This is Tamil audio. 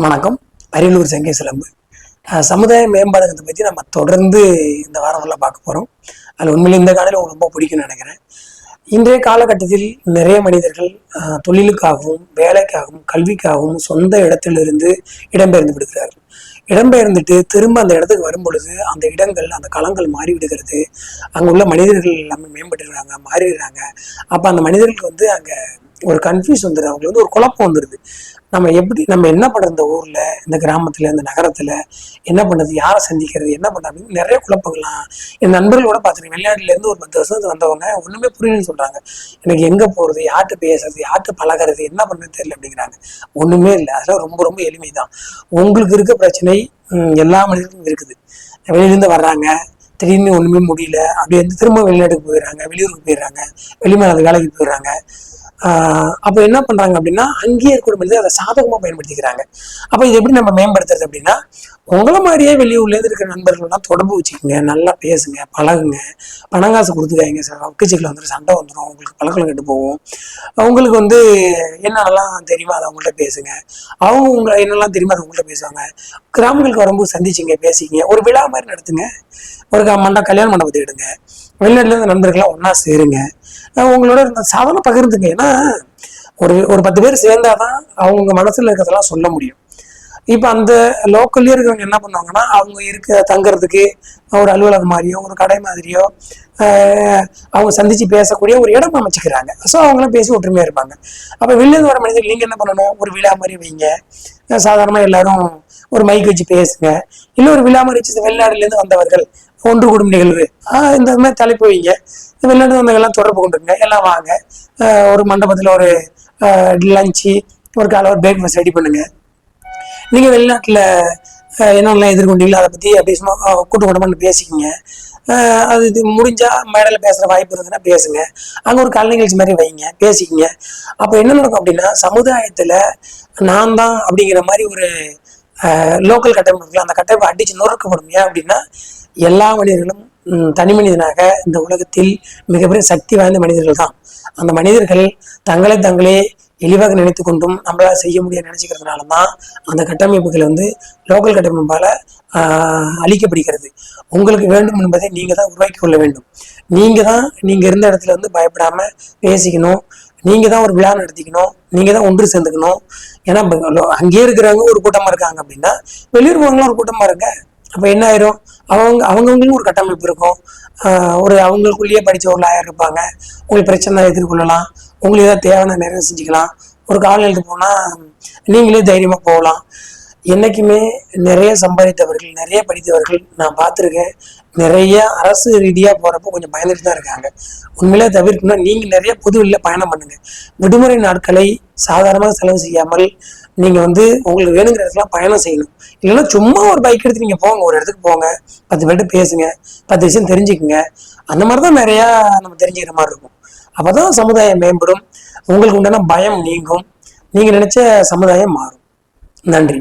வணக்கம். அரியலூர் செங்கை சிலம்பு. சமுதாய மேம்பாடுங்கிறத பற்றி நம்ம தொடர்ந்து இந்த வாரத்தில் பார்க்க போகிறோம். அதில் உண்மையிலே இந்த காலையில் உங்களுக்கு ரொம்ப பிடிக்கும்னு நினைக்கிறேன். இன்றைய காலகட்டத்தில் நிறைய மனிதர்கள் தொழிலுக்காகவும் வேலைக்காகவும் கல்விக்காகவும் சொந்த இடத்திலிருந்து இடம்பெயர்ந்து விடுகிறார்கள். இடம்பெயர்ந்துட்டு திரும்ப அந்த இடத்துக்கு வரும் பொழுது அந்த இடங்கள் அந்த களங்கள் மாறி விடுகிறது. அங்கே உள்ள மனிதர்கள் எல்லாமே மேம்பட்டுறாங்க, மாறிடுறாங்க. அப்போ அந்த மனிதர்களுக்கு அங்கே ஒரு கன்ஃபியூஸ் வந்துடுது, அவங்களுக்கு ஒரு குழப்பம் வந்துடுது. நம்ம என்ன பண்ணுறது, இந்த ஊரில், இந்த கிராமத்தில், இந்த நகரத்தில் என்ன பண்ணுறது, யாரை சந்திக்கிறது, என்ன பண்ணுறது அப்படின்னு நிறைய குழப்பங்கள்லாம். என் நண்பர்களோட பார்த்துருக்கேன். வெளிநாட்டிலேருந்து ஒரு 10 வருஷத்துக்கு வந்தவங்க ஒன்றுமே புரியலன்னு சொல்கிறாங்க. எனக்கு எங்கே போகிறது, யார்கிட்ட பேசுறது, யார்கிட்ட பழகிறது, என்ன பண்ணுறது தெரியல அப்படிங்கிறாங்க. ஒன்றுமே இல்லை, அதெல்லாம் ரொம்ப ரொம்ப எளிமை தான். உங்களுக்கு இருக்க பிரச்சனை எல்லா மனிதர்களுக்கும் இருக்குது. வெளியிலேருந்து வர்றாங்க, திடீர்னு ஒன்றுமே முடியல, அப்படி திரும்ப வெளிநாட்டுக்கு போயிடுறாங்க, வெளியூருக்கு போயிடுறாங்க, வெளிமாநில வேலைக்கு போயிடுறாங்க. அப்போ என்ன பண்றாங்க அப்படின்னா, அங்கேயே இருக்கக்கூடிய அதை சாதகமா பயன்படுத்திக்கிறாங்க. அப்போ இது எப்படி நம்ம மேம்படுத்துறது அப்படின்னா, உங்களை மாதிரியே வெளியூர்லேருந்து இருக்கிற நண்பர்கள்லாம் தொடர்பு வச்சுக்கோங்க, நல்லா பேசுங்க, பழகுங்க, பணம் காசு கொடுத்துக்காங்க. சார் வக்கச்சிக்கல வந்துடும், சண்டை வந்துடும், உங்களுக்கு பழக்கம் கெட்டு போகும். உங்களுக்கு என்னென்னலாம் தெரியுமோ அதை அவங்கள்ட்ட பேசுங்க, அவங்க என்னெல்லாம் தெரியுமோ அதை உங்கள்கிட்ட பேசுவாங்க. கிராமங்களுக்கு வரும்போது சந்திச்சிங்க, பேசிக்கிங்க, ஒரு விழா மாதிரி நடத்துங்க, ஒரு கல்யாண மண்டபத்தை எடுங்க, வெளிநாட்டுல இருந்த நண்பர்கள்லாம் ஒன்னா சேருங்க, உங்களோட இருந்த சாதனை பகிர்ந்துங்க. ஏன்னா ஒரு 10 பேர் சேர்ந்தாதான் அவங்க மனசுல இருக்கிறதெல்லாம் சொல்ல முடியும். இப்ப அந்த லோக்கல்லே இருக்கிறவங்க என்ன பண்ணுவாங்கன்னா, அவங்க தங்குறதுக்கு ஒரு அலுவலகம் மாதிரியோ ஒரு கடை மாதிரியோ அவங்க சந்திச்சு பேசக்கூடிய ஒரு இடம் அமைச்சுக்கிறாங்க. ஸோ அவங்களாம் பேசி ஒற்றுமையா இருப்பாங்க. அப்ப வெளியிருந்து வர மனிதர்கள் நீங்க என்ன பண்ணணும், ஒரு விழா மாதிரி வைங்க. சாதாரணமா எல்லாரும் ஒரு மைக் வச்சு பேசுங்க. இல்ல ஒரு விழா மாதிரி வச்சு வெளிநாடுல இருந்து வந்தவர்கள் ஒன்று கூடும் நிகழ்வு இந்த மாதிரி தலைப்பு வைங்க. வெளிநாடு வந்தவங்கெல்லாம் தொடர்பு கொண்டுருங்க, எல்லாம் வாங்க. ஒரு மண்டபத்தில் ஒரு லஞ்சு, ஒரு காலை ஒரு பிரேக்ஃபாஸ்ட் ரெடி பண்ணுங்க. நீங்கள் வெளிநாட்டில் என்னென்னலாம் எதிர்கொண்டீங்களோ அதை பற்றி அப்படி சும்மா கூட்டு கூட்டமாக பேசிக்கிங்க. அது இது முடிஞ்சா மேடையில் பேசுகிற வாய்ப்பு இருந்ததுன்னா பேசுங்க. அங்கே ஒரு கலை நிகழ்ச்சி மாதிரி வைங்க, பேசிக்கிங்க. அப்போ என்ன நடக்கும் அப்படின்னா, சமுதாயத்தில் நான் தான் அப்படிங்கிற மாதிரி ஒரு லோக்கல் கட்டமைப்பு இருக்குல்ல, அந்த கட்டமைப்பு அடிச்சு நொறுக்கப்படும். ஏன் அப்படின்னா, எல்லா மனிதர்களும் தனி மனிதனாக இந்த உலகத்தில் மிகப்பெரிய சக்தி வாய்ந்த மனிதர்கள் தான். அந்த மனிதர்கள் தங்களே இழிவாக நினைத்து கொண்டும் நம்மளால செய்ய முடியாது நினைச்சுக்கிறதுனால தான் அந்த கட்டமைப்புகள் லோக்கல் கட்டமைப்பால அழிக்கப்படுகிறது. உங்களுக்கு வேண்டும் என்பதை நீங்க தான் உருவாக்கி கொள்ள வேண்டும். நீங்க இருந்த இடத்துல பயப்படாம பேசிக்கணும். நீங்க தான் ஒரு விழா நடத்திக்கணும், நீங்க தான் ஒன்று சேர்ந்துக்கணும். ஏன்னா அங்கேயே இருக்கிறவங்க ஒரு கூட்டமா இருக்காங்க அப்படின்னா, வெளியூர் போறவங்களும் ஒரு கூட்டமா இருங்க. அப்ப என்ன ஆயிரும், அவங்கவுங்களும் ஒரு கட்டமைப்பு இருக்கும். அவங்களுக்குள்ளேயே படிச்ச ஒரு லாயர் இருப்பாங்க. உங்களுக்கு பிரச்சனை எதிர்கொள்ளலாம், உங்களுக்கு ஏதாவது தேவையான நேரம் செஞ்சுக்கலாம். ஒரு காலையில போனா நீங்களே தைரியமா போகலாம். என்னைக்குமே நிறைய சம்பாதித்தவர்கள், நிறைய படித்தவர்கள் நான் பார்த்துருக்கேன். நிறைய அரசு ரீதியா போறப்போ கொஞ்சம் பயந்துட்டு தான் இருக்காங்க. உண்மையிலே தவிர்க்கணும்னா நீங்க நிறைய பொது வெளியில பயணம் பண்ணுங்க. விடுமுறை நாட்களை சாதாரணமாக செலவு செய்யாமல் நீங்க உங்களுக்கு வேணுங்கிற இடத்துலாம் பயணம் செய்யணும். இல்லைன்னா சும்மா ஒரு பைக் எடுத்து நீங்க போங்க, ஒரு இடத்துக்கு போங்க, 10 பேர்கிட்ட பேசுங்க, 10 விஷயம் தெரிஞ்சுக்குங்க. அந்த மாதிரிதான் நிறைய நம்ம தெரிஞ்சுக்கிற மாதிரி இருக்கும். அப்பதான் சமுதாயம் மேம்படும், உங்களுக்கு உண்டான பயம் நீங்கும், நீங்க நினைச்ச சமுதாயம் மாறும். நன்றி.